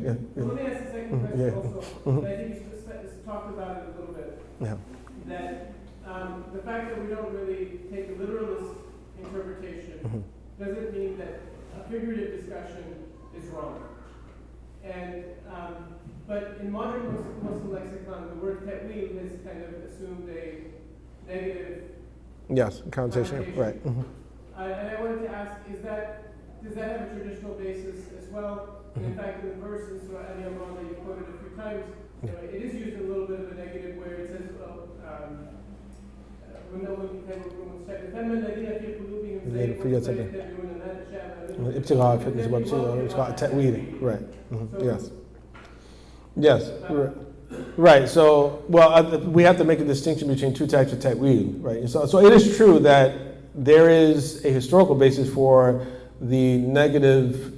Yeah. Let me ask a second question also. I think you talked about it a little bit. Yeah. That the fact that we don't really take a literalist interpretation doesn't mean that a figurative discussion is wrong. And but in modern Muslim lexicon, the word ta'wil has kind of assumed a negative connotation. Right. And I wanted to ask, does that have a traditional basis as well? And in fact, in the verse in Surah Al-Imran that you quoted a few times, it is used in a little bit of a negative where it says, ابتغاء فتنة وابتغاء تأويله. Right. Yes. Yes. Right. So, we have to make a distinction between two types of ta'wil, right? So it is true that there is a historical basis for the negative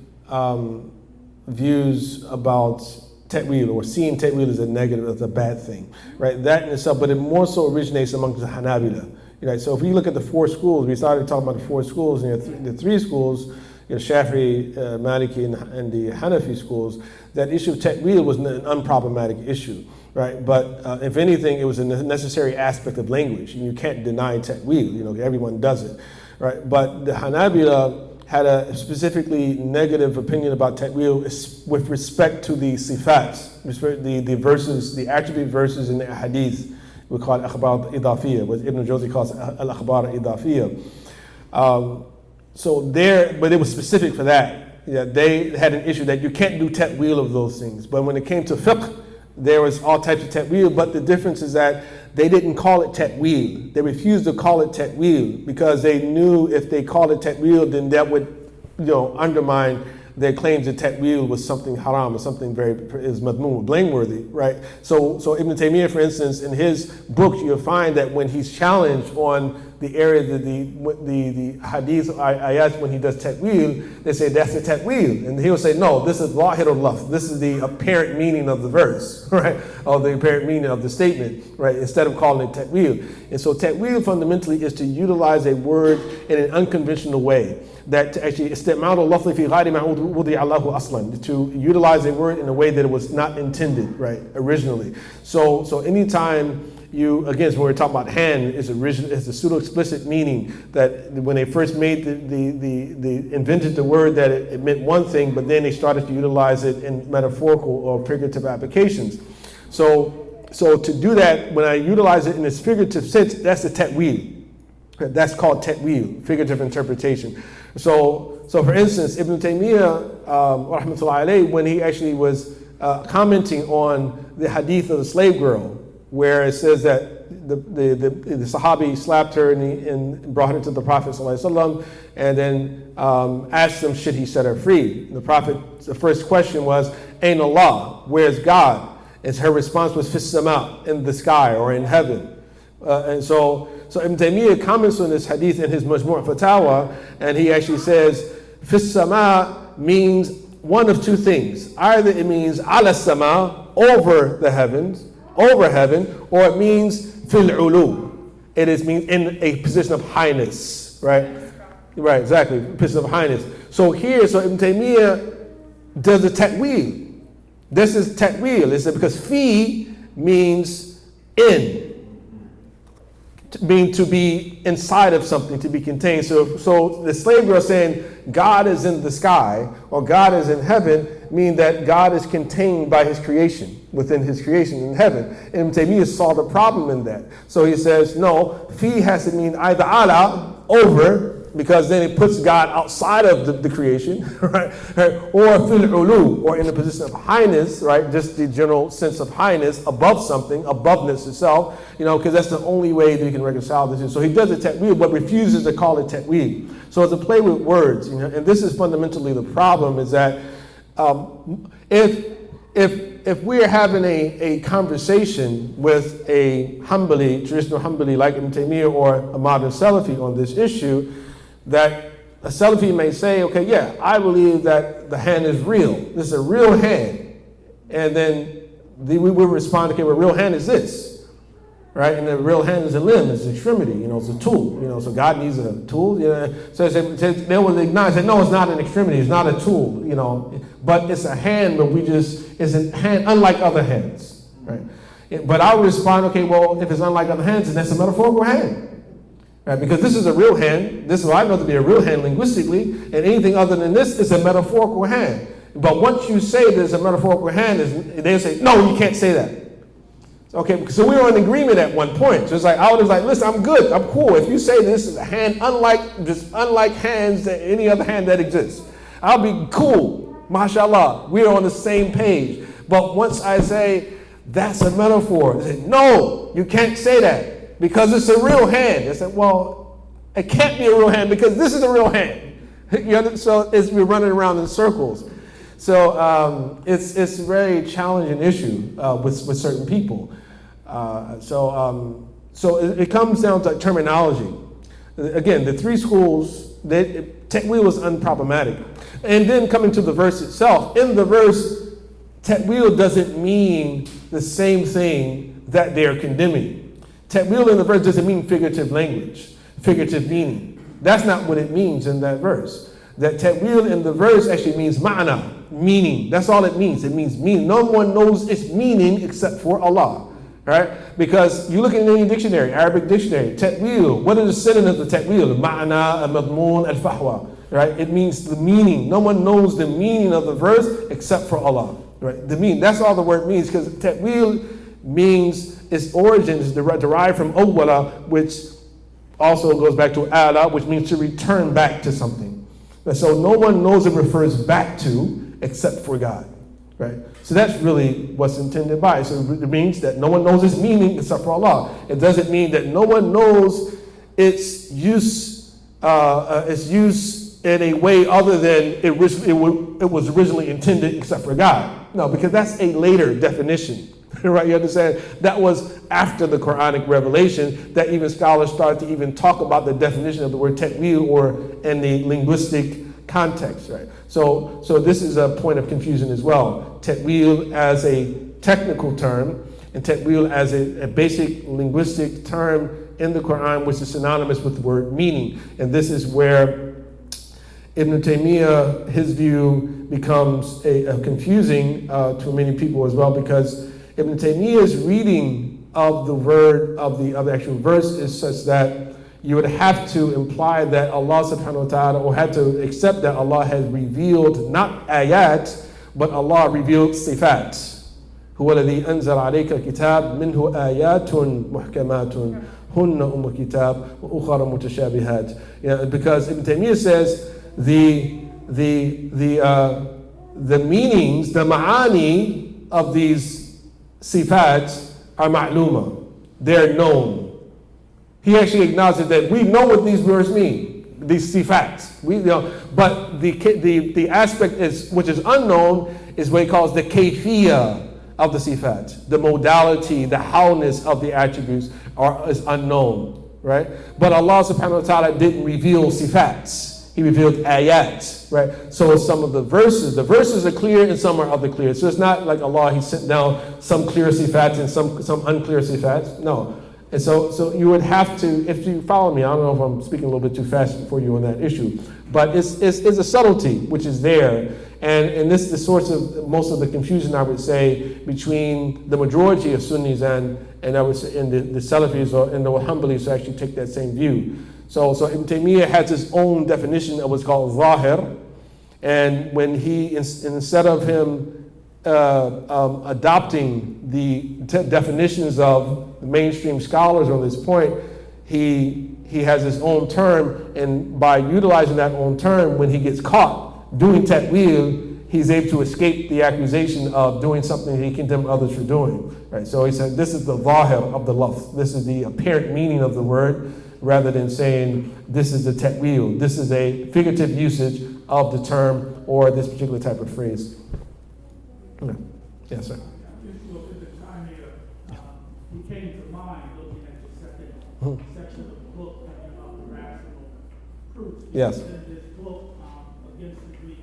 views about ta'wil, or seeing ta'wil as a negative, as a bad thing, right? That in itself, but it more so originates amongst the Hanabila, right? So if you look at the four schools, we started talking about the four schools, and the three schools, Shafi'i, Maliki, and the Hanafi schools, that issue of ta'wil was an unproblematic issue, right? But if anything, it was a necessary aspect of language. You can't deny ta'wil, everyone does it, right? But the Hanabila had a specifically negative opinion about ta'wil with respect to the sifat, the verses, the attribute verses in the hadith. We call it akhbar idafiyya, what Ibn Jawzi calls al-akhbar idafiyya. But it was specific for that. Yeah, they had an issue that you can't do ta'wil of those things. But when it came to fiqh, there was all types of ta'wil, but the difference is that they didn't call it ta'wil. They refused to call it ta'wil because they knew if they called it ta'wil, then that would, undermine their claims that ta'wil was something haram or something is madmoon, blameworthy, right? So Ibn Taymiyyah, for instance, in his books, you'll find that when he's challenged on the area that the hadith ayat, when he does ta'wil, they say that's a ta'wil, and he'll say no, this is zahirul lafz, this is the apparent meaning of the verse, right, or the apparent meaning of the statement, right, instead of calling it ta'wil. And so ta'wil fundamentally is to utilize a word in an unconventional way, that to actually istima'ul lafzi fi ghayri ma wudi'a lahu aslan, to utilize a word in a way that it was not intended, right, originally. So anytime again, when we're talking about hand, it's a pseudo-explicit meaning that when they first made invented the word that it meant one thing, but then they started to utilize it in metaphorical or figurative applications. So to do that, when I utilize it in its figurative sense, that's a ta'wil. That's called ta'wil, figurative interpretation. So for instance, Ibn Taymiyyah, rahmatullahi alayhi, when he actually was commenting on the hadith of the slave girl, where it says that the Sahabi slapped her and brought her to the Prophet ﷺ, and then asked him, should he set her free? The Prophet, the first question was, Ain Allah, where's God? And her response was, Fis sama, in the sky or in heaven. And so Ibn Taymiyyah comments on this hadith in his Majmu' Fatawa, and he actually says, Fis sama means one of two things. Either it means ala sama, over the heavens, over heaven, or it means fil ulu. It means in a position of highness, right? Right, exactly, position of highness. So Ibn Taymiyyah does a ta'wil. This is ta'wil. It's because fi means in, mean to be inside of something, to be contained. So the slave girl saying God is in the sky or God is in heaven mean that God is contained by his creation, within his creation in heaven. And Taymiyyah saw the problem in that. So he says, no, fi has to mean either ala, over, because then it puts God outside of the creation, right? Or fil ulu, or in a position of highness, right? Just the general sense of highness, above something, aboveness itself, because that's the only way that you can reconcile this. So he does a ta'wil, but refuses to call it ta'wil. So it's a play with words, and this is fundamentally the problem, is that if we're having a conversation with a traditional Hanbali like Ibn Taymiyyah or a modern Salafi on this issue, that a Salafi may say, okay, yeah, I believe that the hand is real. This is a real hand. And then we will respond, okay, well, real hand is this. right? And the real hand is a limb, it's an extremity, it's a tool, so God needs a tool, So they will acknowledge that no, it's not an extremity, it's not a tool, but it's a hand, but it's a hand unlike other hands, right? But I'll respond, okay, well, if it's unlike other hands, then that's a metaphorical hand. Right, because this is a real hand. This is what I know to be a real hand linguistically, and anything other than this is a metaphorical hand. But once you say there's a metaphorical hand, they say, no, you can't say that. Okay, so we were in agreement at one point. So it's like, I was like, listen, I'm good, I'm cool. If you say this is a hand unlike hands that any other hand that exists, I'll be cool. MashaAllah, we're on the same page. But once I say, that's a metaphor, they say, no, you can't say that. Because it's a real hand. They said, well, it can't be a real hand because this is a real hand. So we're running around in circles. So it's a very challenging issue with certain people. So it comes down to terminology. Again, the three schools, ta'wil was unproblematic. And then coming to the verse itself, in the verse, ta'wil doesn't mean the same thing that they're condemning. Ta'wil in the verse doesn't mean figurative language, figurative meaning. That's not what it means in that verse. That ta'wil in the verse actually means ma'na, meaning. That's all it means. It means meaning. No one knows its meaning except for Allah, right? Because you look in any dictionary, Arabic dictionary, ta'wil, what are the synonyms of ta'wil? Ma'na, al-madmun, al-fahwa, right? It means the meaning. No one knows the meaning of the verse except for Allah, right? The meaning. That's all the word means, because ta'wil means its origin is derived from awwala, which also goes back to ala, which means to return back to something. And so no one knows it refers back to except for God, right? So that's really what's intended by it. So it means that no one knows its meaning except for Allah. It doesn't mean that no one knows its use in a way other than it was originally intended except for God. No, because that's a later definition. Right, you understand? That was after the Quranic revelation that even scholars started to even talk about the definition of the word ta'wil or in the linguistic context, right? So this is a point of confusion as well. Ta'wil as a technical term and ta'wil as a basic linguistic term in the Quran, which is synonymous with the word meaning. And this is where Ibn Taymiyyah, his view becomes confusing to many people as well, because Ibn Taymiyyah's reading of the word of the actual verse is such that you would have to imply that Allah subhanahu wa ta'ala, or had to accept that Allah has revealed not ayat, but Allah revealed sifat. هو الذي أنزل عليك الكتاب منه آيات محكمات هن أم الكتاب وأخرى متشابهات. Because Ibn Taymiyyah says the meanings, the ma'ani of these sifat are ma'luma. They're known. He actually acknowledges that we know what these words mean, these sifat. But the aspect which is unknown is what he calls the kayfiyah of the sifat. The modality, the howness of the attributes is unknown, right? But Allah subhanahu wa ta'ala didn't reveal sifats. He revealed ayat, right? So some of the verses are clear and some are unclear. So it's not like Allah, He sent down some clear sifats and some unclear sifats. No. And so you would have to, if you follow me, I don't know if I'm speaking a little bit too fast for you on that issue, but it's a subtlety which is there. And this is the source of most of the confusion, I would say, between the majority of Sunnis and I would say in the Salafis or in the Hanbalis who actually take that same view. So Ibn Taymiyyah has his own definition of what's called zahir, and when he, instead of him adopting the definitions of the mainstream scholars on this point, he has his own term, and by utilizing that own term, when he gets caught doing ta'wil, he's able to escape the accusation of doing something he condemned others for doing. Right? So he said, this is the zahir of the lafz. This is the apparent meaning of the word, rather than saying this is the ta'wil. This is a figurative usage of the term or this particular type of phrase. Yeah. Yes, sir. He came to mind looking at the second section of the book, talking about the rational proofs. Yes. In his book against the Greek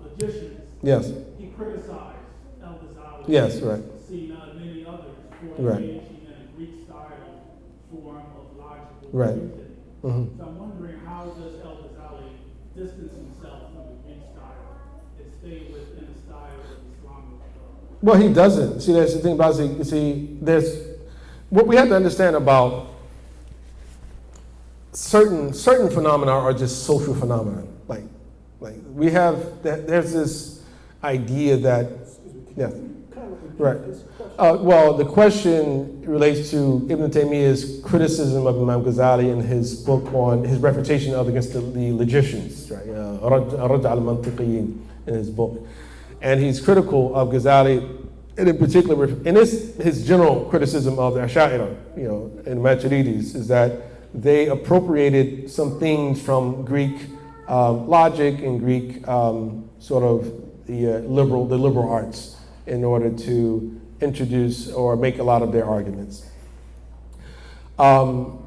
logicians, Yes. he criticized Al-Ghazali, Yes, right. Sina, and many others for Right. engaging in Greek style form of logical Right. reasoning. Mhm. So I'm wondering, how does Al-Ghazali distance himself from the Greek style and stay within the style of Islamic thought? Well, he doesn't. See, that's the thing about it. See, there's what we have to understand about certain phenomena are just social phenomena. Like we have there's this idea that yeah. Right. Well, the question relates to Ibn Taymiyyah's criticism of Imam Ghazali in his book on his refutation of against the logicians, right? Radd al-Mantiqiyin in his book. And he's critical of Ghazali, and in particular, in his general criticism of the Ash'ari, and Maturidis, is that they appropriated some things from Greek logic and Greek sort of the liberal arts in order to introduce or make a lot of their arguments. And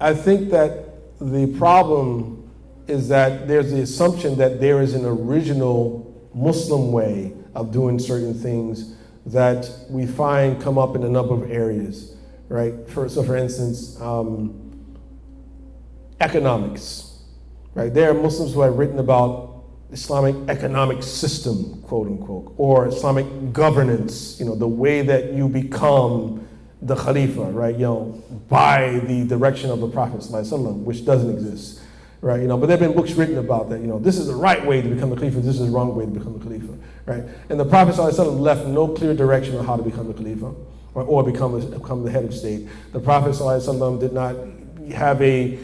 I think that the problem is that there's the assumption that there is an original Muslim way of doing certain things that we find come up in a number of areas, right? So for instance, economics, right? There are Muslims who have written about Islamic economic system, quote unquote, or Islamic governance, the way that you become the Khalifa, right? By the direction of the Prophet ﷺ, which doesn't exist, right? But there have been books written about that, this is the right way to become the Khalifa, this is the wrong way to become the Khalifa, right? And the Prophet ﷺ left no clear direction on how to become the Khalifa or become the head of state. The Prophet ﷺ did not have a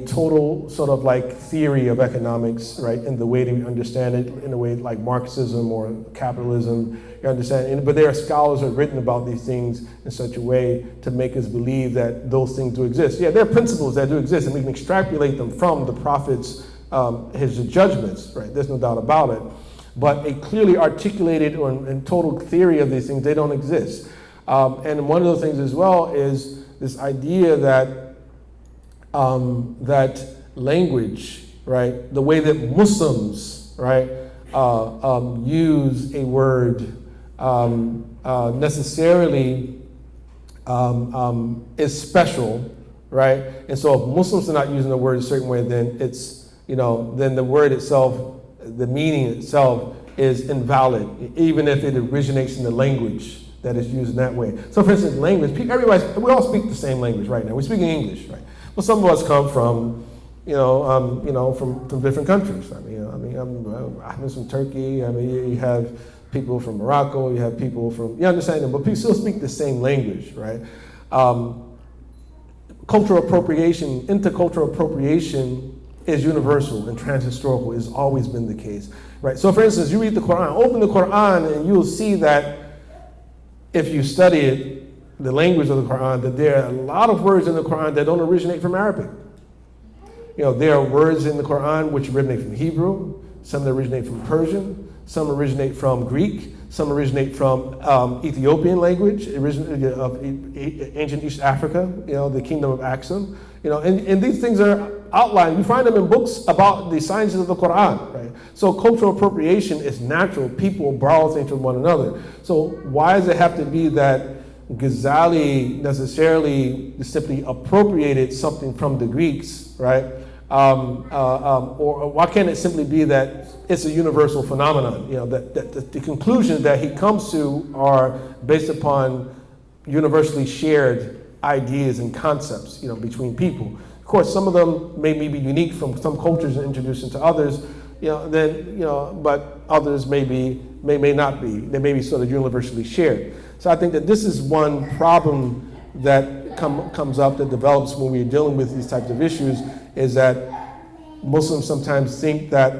total sort of like theory of economics, right, in the way that we understand it, in a way like Marxism or capitalism, you understand? But there are scholars who have written about these things in such a way to make us believe that those things do exist. Yeah, there are principles that do exist, and we can extrapolate them from the Prophet's, his judgments, right? There's no doubt about it. But a clearly articulated and total theory of these things, they don't exist. And one of those things as well is this idea that that language, right, the way that Muslims, right, use a word necessarily is special, right? And so if Muslims are not using the word a certain way, then it's, then the word itself, the meaning itself is invalid, even if it originates in the language that is used in that way. So for instance, language, we all speak the same language right now. We're speaking English, right? Well, some of us come from, from different countries. I'm from Turkey. You have people from Morocco. You have people from, you understand them, but people still speak the same language, right? Cultural appropriation, intercultural appropriation is universal and transhistorical. Has always been the case, right? So, for instance, you read the Quran. Open the Quran, and you'll see that if you study it, the language of the Quran, that there are a lot of words in the Quran that don't originate from Arabic. There are words in the Quran which originate from Hebrew, some that originate from Persian, some originate from Greek, some originate from Ethiopian language, of ancient East Africa, the kingdom of Aksum. And these things are outlined. You find them in books about the sciences of the Quran, right? So cultural appropriation is natural. People borrow things from one another. So why does it have to be that Ghazali necessarily simply appropriated something from the Greeks, right? Or why can't it simply be that it's a universal phenomenon? That the conclusions that he comes to are based upon universally shared ideas and concepts, between people. Of course, some of them may be unique from some cultures and introduced into others, but others may not be. They may be sort of universally shared. So I think that this is one problem that comes up, that develops when we're dealing with these types of issues, is that Muslims sometimes think that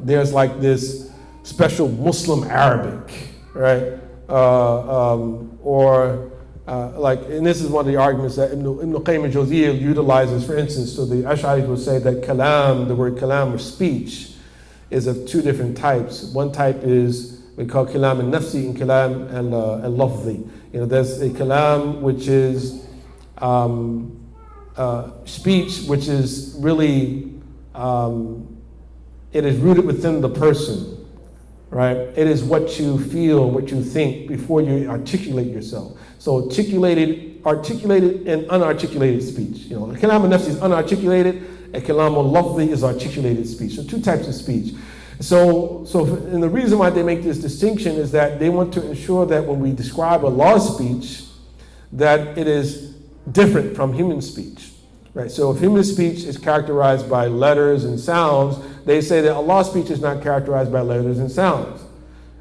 there's like this special Muslim Arabic, right? And this is one of the arguments that Ibn Qayyim al-Jawziyya utilizes, for instance. So the Ash'aris would say that kalam, the word kalam or speech, is of two different types. One type is we call kalam al-nafsi and kalam al-lafzi. There's a kalam which is speech, which is really, it is rooted within the person, right? It is what you feel, what you think before you articulate yourself. So articulated and unarticulated speech. Kalam al-nafsi is unarticulated, and kalam al-lafzi is articulated speech. So two types of speech. And the reason why they make this distinction is that they want to ensure that when we describe Allah's speech, that it is different from human speech. Right, so if human speech is characterized by letters and sounds, they say that Allah's speech is not characterized by letters and sounds.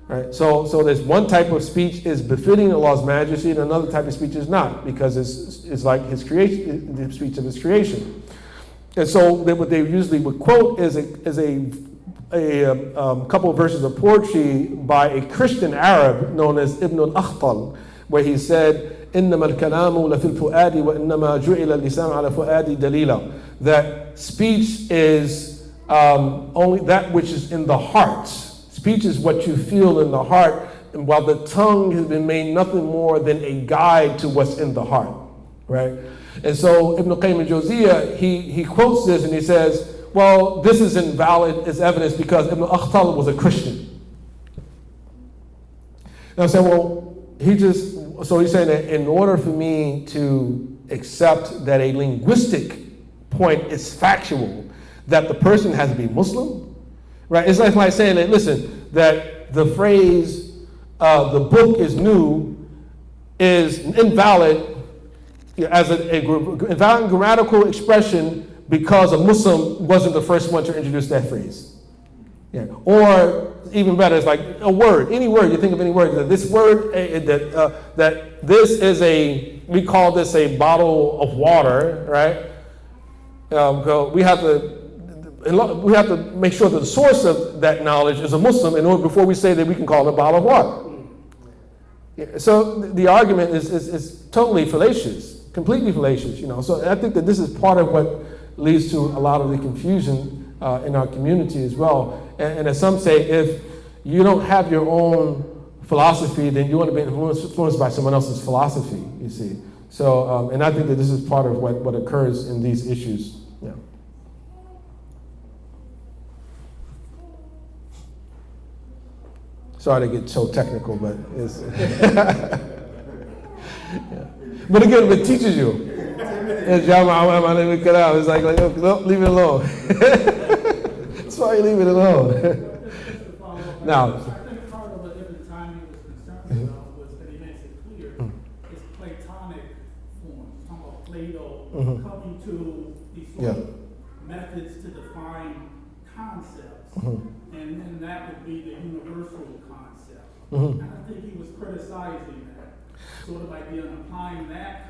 Right? So there's one type of speech is befitting Allah's majesty, and another type of speech is not, because it's like His creation, the speech of His creation. And so what they usually would quote is a couple of verses of poetry by a Christian Arab known as Ibn al-Akhtal, where he said, إنما الكلام لفي الفؤاد وإنما جعل اللسان على فؤاد دليلا. That speech is only that which is in the heart. Speech is what you feel in the heart, and while the tongue has been made nothing more than a guide to what's in the heart, right? And so Ibn Qayyim al-Jawziyah, he quotes this and he says, well, this is invalid as evidence because Ibn Akhtal was a Christian. Now I said, well, so he's saying that in order for me to accept that a linguistic point is factual, that the person has to be Muslim, right? It's like saying that, listen, that the phrase, the book is new, is invalid as a invalid grammatical expression because a Muslim wasn't the first one to introduce that phrase. Yeah. Or even better, it's like a word, any word, you think of any word, that this word, that this is we call this a bottle of water, right? We have to make sure that the source of that knowledge is a Muslim in order before we say that we can call it a bottle of water. Yeah, so the argument is totally fallacious, completely fallacious, So I think that this is part of what leads to a lot of the confusion in our community as well. And as some say, if you don't have your own philosophy, then you want to be influenced by someone else's philosophy, you see. So, and I think that this is part of what occurs in these issues. Yeah. Sorry to get so technical, but it's... yeah. But again, it teaches you. It's like, no, leave it alone. That's why you leave it alone. Now, I think part of what Ibn Taymiyyah was concerned about was that he makes it clear it's Platonic forms. He's talking about Plato coming to these sort of methods to define concepts, and that would be the universal concept. And I think he was criticizing that, sort of idea of applying that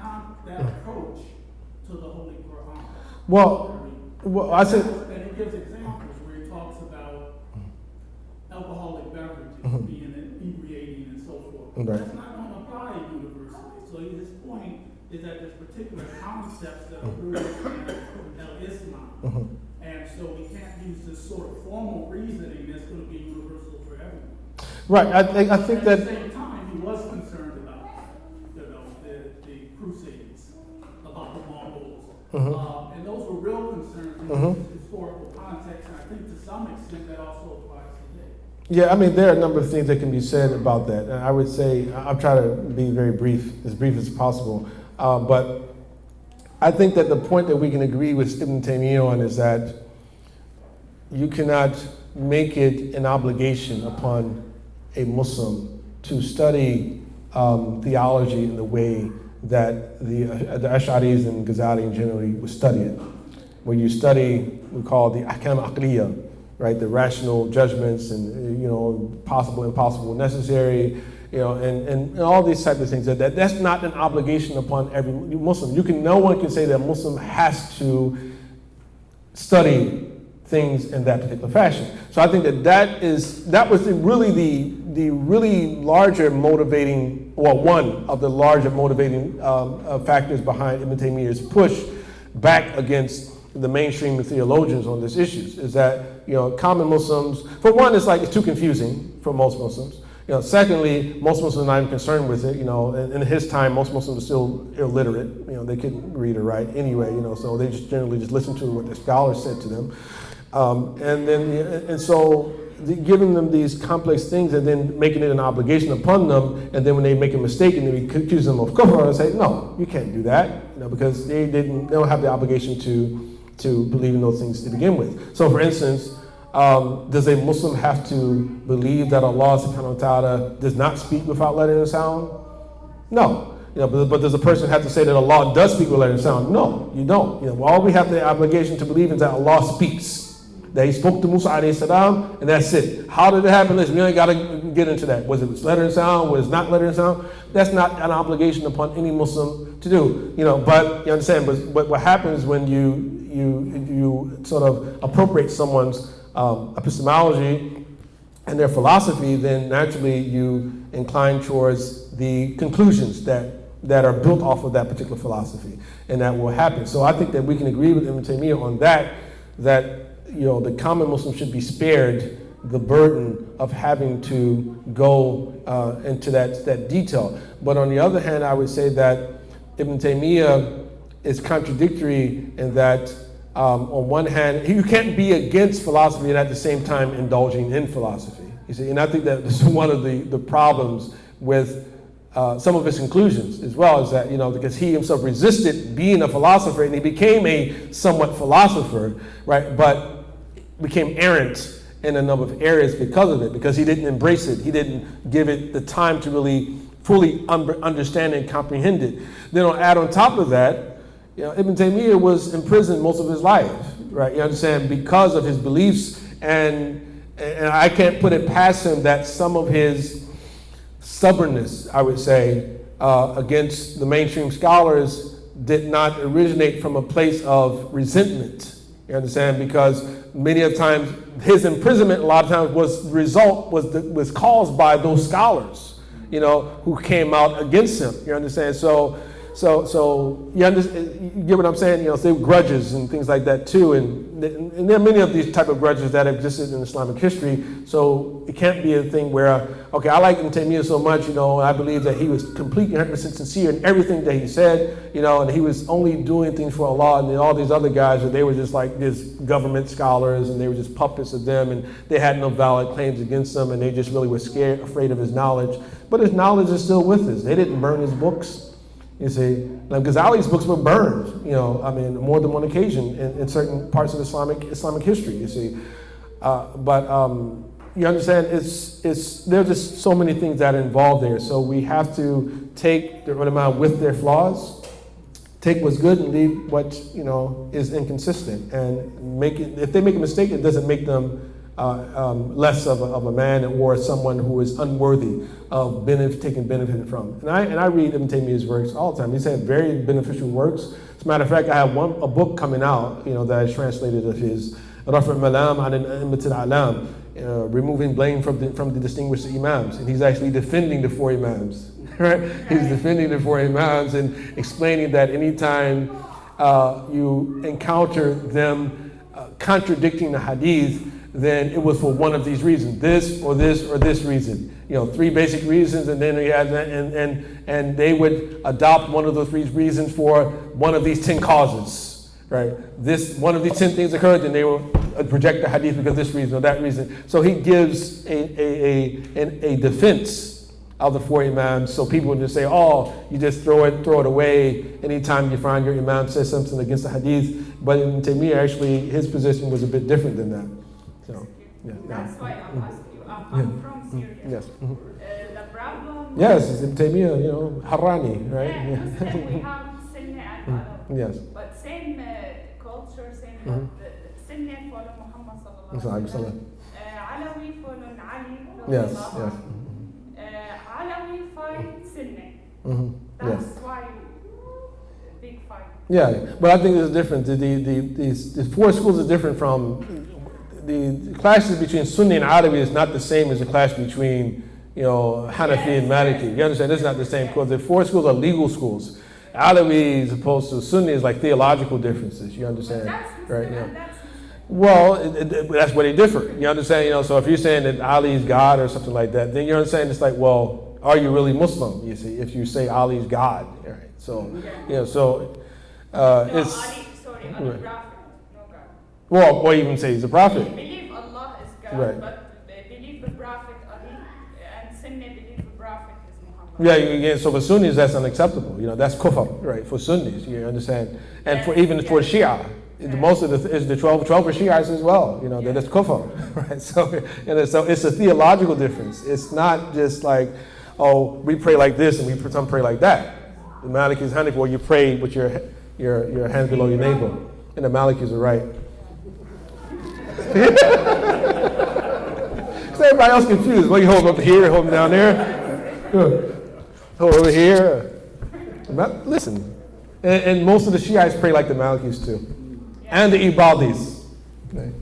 approach to the Holy Quran. Well, I said, and he gives examples where he talks about alcoholic beverages being inebriating and so forth. Right. That's not going to apply universally. So his point is that there's particular concepts that are rooted in Islam. And so we can't use this sort of formal reasoning that's going to be universal for everyone. Right, I think that... At the same time, he was concerned about, the Crusades, about the Mongols. And those were real concerns in the historical context, and I think to some extent that also applies today. Yeah, I mean, there are a number of things that can be said about that. And I would say, I'll try to be very brief as possible. But I think that the point that we can agree with Ibn Taymiyyah on is that you cannot make it an obligation upon a Muslim to study theology in the way that the Ash'aris and Ghazali generally would study it. When you study, we call the ahkam aqliya, right? The rational judgments and, possible, impossible, necessary, and all these types of things. That's not an obligation upon every Muslim. No one can say that a Muslim has to study things in that particular fashion. So I think that was the really larger motivating, or one of the larger motivating factors behind Ibn Taymiyyah's push back against the mainstream theologians on this issues, is that common Muslims, for one, it's too confusing for most Muslims. Secondly, most Muslims are not even concerned with it. In his time, most Muslims were still illiterate. They couldn't read or write anyway. So they just generally just listened to what the scholars said to them. So giving them these complex things and then making it an obligation upon them, and then when they make a mistake and we accuse them of kufr, and say, no, you can't do that, because they don't have the obligation to believe in those things to begin with. So for instance, does a Muslim have to believe that Allah subhanahu wa ta'ala does not speak without letter and sound? No. But does a person have to say that Allah does speak with letter and sound? No, you don't. All we have the obligation to believe is that Allah speaks. That He spoke to Musa alayhi salam, and that's it. How did it happen? Listen, we ain't got to get into that. Was it letter and sound? Was it not letter and sound? That's not an obligation upon any Muslim to do. But you understand. But what happens when you sort of appropriate someone's epistemology and their philosophy, then naturally you incline towards the conclusions that are built off of that particular philosophy, and that will happen. So I think that we can agree with Ibn Taymiyyah on that the common Muslim should be spared the burden of having to go into that detail. But on the other hand, I would say that Ibn Taymiyyah is contradictory in that on one hand, you can't be against philosophy and at the same time indulging in philosophy. You see, and I think that this is one of the problems with some of his conclusions as well, is that, because he himself resisted being a philosopher and he became a somewhat philosopher, right? But became errant in a number of areas because of it, because he didn't embrace it. He didn't give it the time to really fully understand and comprehend it. Then add on top of that, Ibn Taymiyyah was in prison most of his life, right? You understand, because of his beliefs, and I can't put it past him that some of his stubbornness, I would say, against the mainstream scholars did not originate from a place of resentment. You understand? Because many of times his imprisonment a lot of times was caused by those scholars, who came out against him. You understand? So you get what I'm saying? Say grudges and things like that too, and there are many of these type of grudges that have existed in Islamic history. So it can't be a thing where, okay, I like Ibn Taymiyyah so much, I believe that he was completely 100% sincere in everything that he said, and he was only doing things for Allah, and then all these other guys, they were just like this government scholars, and they were just puppets of them, and they had no valid claims against them, and they just really were afraid of his knowledge. But his knowledge is still with us. They didn't burn his books. You see, like Ghazali's books were burned, more than one occasion in certain parts of Islamic history, you see. But you understand, there's just so many things that are involved there. So we have to take the ulama with their flaws, take what's good and leave what, is inconsistent. And if they make a mistake, it doesn't make them less of a man or someone who is unworthy of taking benefit from. And I read Ibn Taymiyyah's works all the time. He's had very beneficial works. As a matter of fact, I have a book coming out, that is translated of his, Raf' al-Malam an al-A'immat al-A'lam, removing blame from the distinguished imams. And he's actually defending the four imams, right? He's defending the four imams and explaining that anytime you encounter them contradicting the hadith, then it was for one of these reasons, this or this or this reason. Three basic reasons, and then and they would adopt one of those three reasons for one of these 10 causes, right? One of these 10 things occurred, then they will project the hadith because this reason or that reason. So he gives a defense of the four imams, so people would just say, oh, you just throw it away anytime you find your imam says something against the hadith. But in Taymiyyah, actually, his position was a bit different than that. So, yeah. That's why I'm asking you. I'm from Syria. Yes. The problem. Yes, it's Ibn Taymiyyah, Harrani, right? Yeah, Muslim, we have Sunni and Arab. Yes. But same culture, same. Sunni follow Muhammad sallallahu alaihi wasallam. Alawi follow Ali. Yes. Alawi fight Sunni. That's why big fight. Yeah, but I think it's different. The four schools are different from. The clashes between Sunni and Alawi is not the same as the clash between, Hanafi and Maliki. You understand? It's not the same, because the four schools are legal schools. Alawi as opposed to Sunni is like theological differences. You understand? Right? Yeah. Well, that's where they differ. You understand? So if you're saying that Ali is God or something like that, then you understand it's like, well, are you really Muslim? You see, if you say Ali is God, right? So, it's. Ali, sorry, Ali prophet, no God. Well, or even say he's a prophet. They believe Allah is God, Right. but Prophet Ali, and Sunni believe the Prophet is Muhammad. Yeah, so for Sunnis that's unacceptable. That's kufr, right? For Sunnis, you understand, and for Shia, most of the 12 are Shiites as well. That it's kufr, right? So it's a theological difference. It's not just like, oh, we pray like this and we pray like that. The Malikis, Hanafi, well, you pray with your hands below your navel, and the Malikis are right. So everybody else confused. Well, you hold them up here, hold them down there, hold over here. Listen, and most of the Shiites pray like the Malikis too, and the Ibadis. Okay.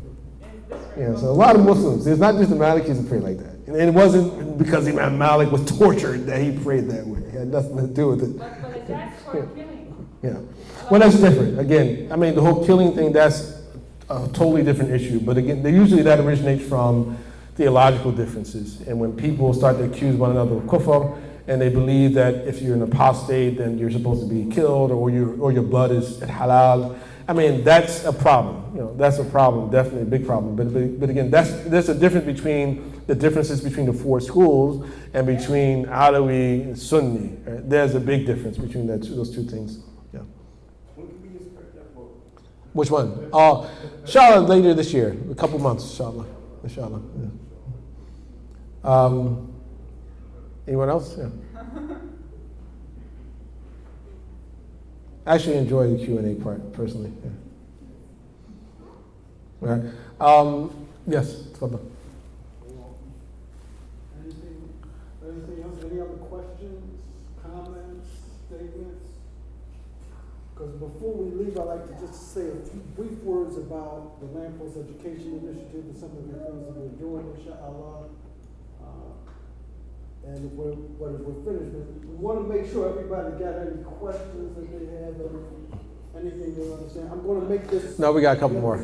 So a lot of Muslims. It's not just the Malikis that pray like that, and it wasn't because Imam Malik was tortured that he prayed that way. It had nothing to do with it. But that's for killing. Yeah. Well, that's different. Again, the whole killing thing, that's a totally different issue. But again, usually that originates from theological differences. And when people start to accuse one another of kufr, and they believe that if you're an apostate, then you're supposed to be killed, or your blood is halal. That's a problem. That's a problem, definitely a big problem. But again, there's a difference between the differences between the four schools and between Alawi and Sunni. Right? There's a big difference between those two things. Yeah. When can we expect that book? Which one? Inshallah, later this year, a couple months, inshallah. Yeah. Anyone else? Yeah. I actually enjoy the Q&A part, personally. Yeah. All right. Yes, tafadhal. Anything else? Any other questions, comments, statements? Because before we leave, I'd like to just say a few brief words about the Lamppost Education Initiative and some of the things that we're doing, inshallah. And if we're finished, we want to make sure everybody got any questions that they have, anything they understand. I'm going to make this. No, we got a couple more.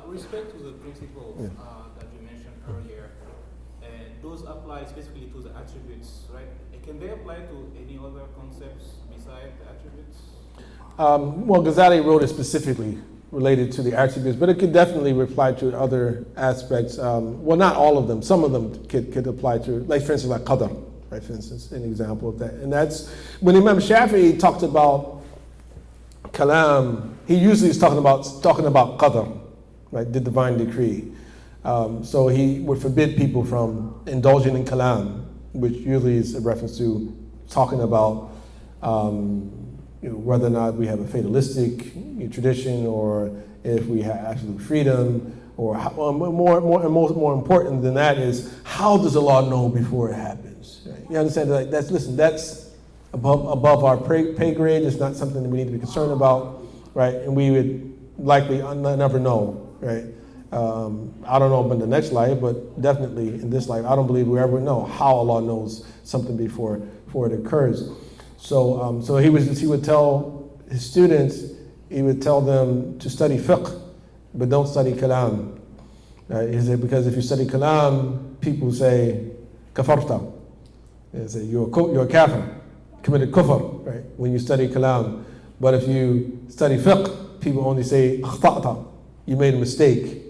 Respect to the principles that you mentioned earlier, and those apply specifically to the attributes, right? Can they apply to any other concepts besides the attributes? Well, Ghazali wrote it specifically related to the attributes, but it could definitely apply to other aspects. Well, not all of them. Some of them could apply to, like for instance, like qadar, right? For instance, an example of that. And that's when Imam Shafi'i talked about kalam. He usually is talking about qadar, right? The divine decree. So he would forbid people from indulging in kalam, which usually is a reference to talking about whether or not we have a fatalistic tradition, or if we have absolute freedom, or more important than that is, how does Allah know before it happens? Right? You understand? That's above our pay grade. It's not something that we need to be concerned about, right? And we would likely never know, right? I don't know about the next life, but definitely in this life, I don't believe we ever know how Allah knows something before it occurs. So he would tell his students, he would tell them to study fiqh, but don't study kalam. He said, because if you study kalam, people say kafarta. They say you're a kafir, committed kufr, right? When you study kalam. But if you study fiqh, people only say akhta'ta, you made a mistake.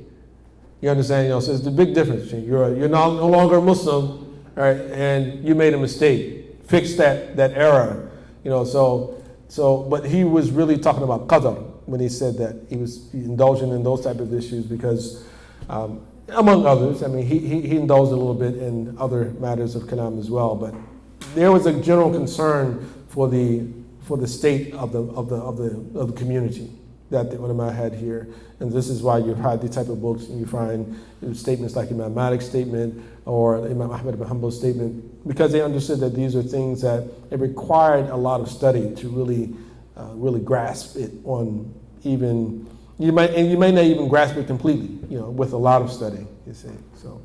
You understand? So it's the big difference. You're no longer a Muslim, right? And you made a mistake. Fix that error. But he was really talking about qadar when he said that. He was indulging in those type of issues because, among others, he indulged a little bit in other matters of kalam as well. But there was a general concern for the state of the community that the ulama had here. And this is why you've had these type of books, and you find statements like Imam Malik's statement or Imam Ahmad bin Hanbal's statement, because they understood that these are things that it required a lot of study to really grasp it on. Even you may not even grasp it completely, with a lot of study, you see. So